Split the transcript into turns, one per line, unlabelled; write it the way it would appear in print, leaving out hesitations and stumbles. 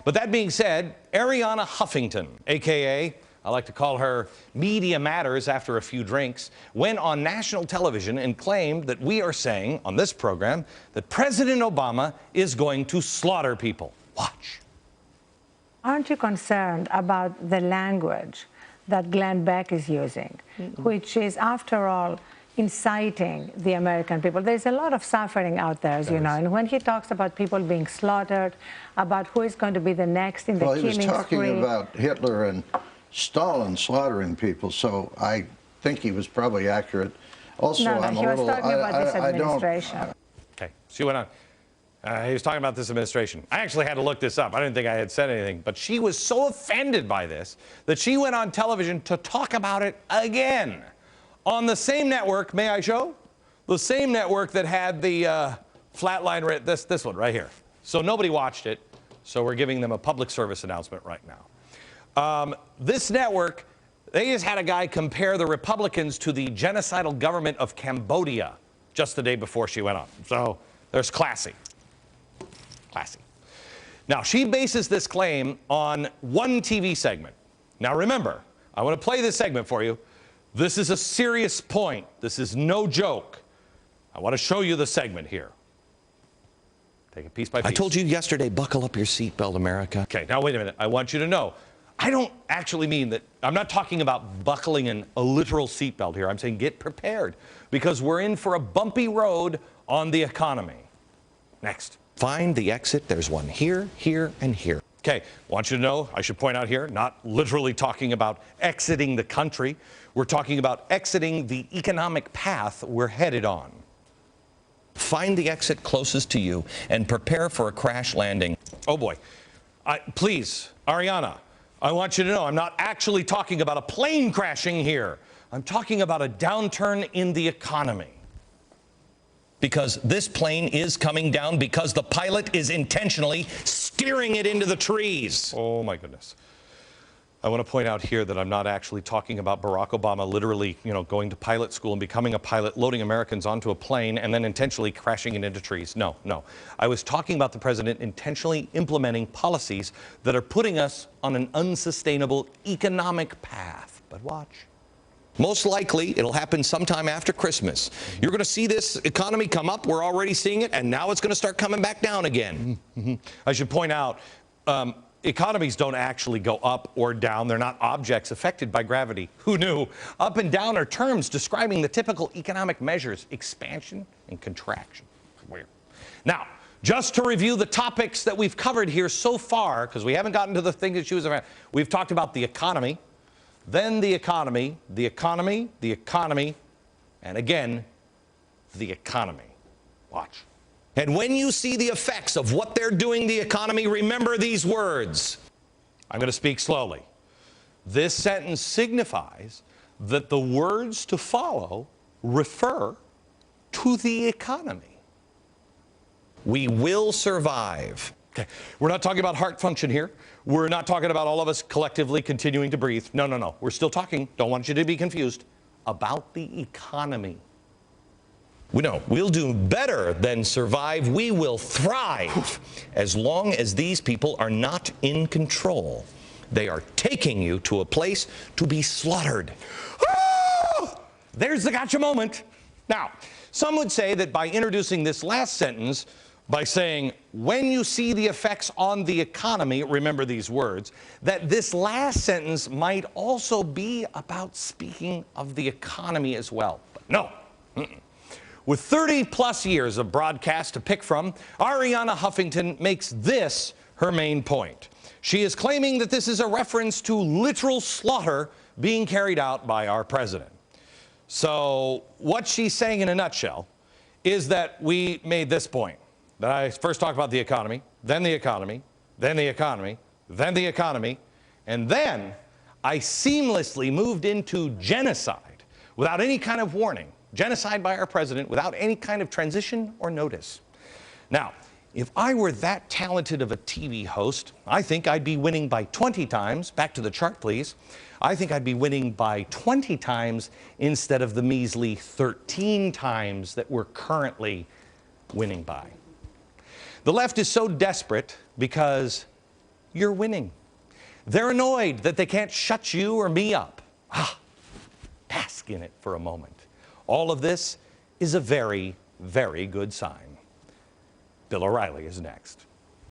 But that being said, Ariana Huffington, a.k.a. I like to call her Media Matters after a few drinks, went on national television and claimed that we are saying on this program that President Obama is going to slaughter people. Watch.
Aren't you concerned about the language that Glenn Beck is using, which is, after all, inciting the American people? There's a lot of suffering out there, as you know, and when he talks about people being slaughtered, about who is going to be the next in the killing spree.
Well, he was talking about Hitler and Stalin slaughtering people, so I think he was probably accurate. Also,
no,
I'm
he
a
was
little,
talking about this administration.
Okay, she went on. He was talking about this administration. I actually had to look this up. I didn't think I had said anything, but she was so offended by this that she went on television to talk about it again on the same network. May I show? The same network that had the flatline, this one right here. So nobody watched it, so we're giving them a public service announcement right now. This network, they just had a guy compare the Republicans to the genocidal government of Cambodia just the day before she went on. So there's classy. Classy. Now, she bases this claim on one TV segment. Now, remember, I want to play this segment for you. This is a serious point. This is no joke. I want to show you the segment here. Take it piece by piece.
I told you yesterday, buckle up your seatbelt, America.
Okay, now wait a minute. I want you to know, I don't actually mean that. I'm not talking about buckling in a literal seatbelt here. I'm saying get prepared, because we're in for a bumpy road on the economy. Next.
Find the exit. There's one here, here, and here.
Okay, want you to know, I should point out here, not literally talking about exiting the country. We're talking about exiting the economic path we're headed on.
Find the exit closest to you and prepare for a crash landing.
Oh boy. Please, Ariana, I want you to know I'm not actually talking about a plane crashing here. I'm talking about a downturn in the economy.
Because this plane is coming down because the pilot is intentionally steering it into the trees.
Oh my goodness. I want to point out here that I'm not actually talking about Barack Obama literally, going to pilot school and becoming a pilot, loading Americans onto a plane, and then intentionally crashing it into trees. No, no. I was talking about the president intentionally implementing policies that are putting us on an unsustainable economic path. But watch.
Most likely, it'll happen sometime after Christmas. You're going to see this economy come up. We're already seeing it, and now it's going to start coming back down again.
I should point out, economies don't actually go up or down. They're not objects affected by gravity. Who knew? Up and down are terms describing the typical economic measures, expansion and contraction. Weird. Now, just to review the topics that we've covered here so far, because we haven't gotten to the thing that she was about. We've talked about the economy, then the economy, the economy, the economy, and again, the economy. Watch.
And when you see the effects of what they're doing to the economy, remember these words.
I'm going to speak slowly. This sentence signifies that the words to follow refer to the economy.
We will survive.
Okay. We're not talking about heart function here. We're not talking about all of us collectively continuing to breathe. No, no, no. We're still talking, don't want you to be confused, about the economy.
We'll do better than survive. We will thrive as long as these people are not in control. They are taking you to a place to be slaughtered.
Oh! There's the gotcha moment. Now, some would say that by introducing this last sentence, by saying, when you see the effects on the economy, remember these words, that this last sentence might also be about speaking of the economy as well. But no. With 30-plus years of broadcast to pick from, Ariana Huffington makes this her main point. She is claiming that this is a reference to literal slaughter being carried out by our president. So what she's saying in a nutshell is that we made this point. That I first talked about the economy, then the economy, then the economy, then the economy, and then I seamlessly moved into genocide without any kind of warning. Genocide by our president without any kind of transition or notice. Now, if I were that talented of a TV host, I think I'd be winning by 20 times. Back to the chart, please. I think I'd be winning by 20 times instead of the measly 13 times that we're currently winning by. The left is so desperate because you're winning. They're annoyed that they can't shut you or me up. Bask in it for a moment. All of this is a very, very good sign. Bill O'Reilly is next.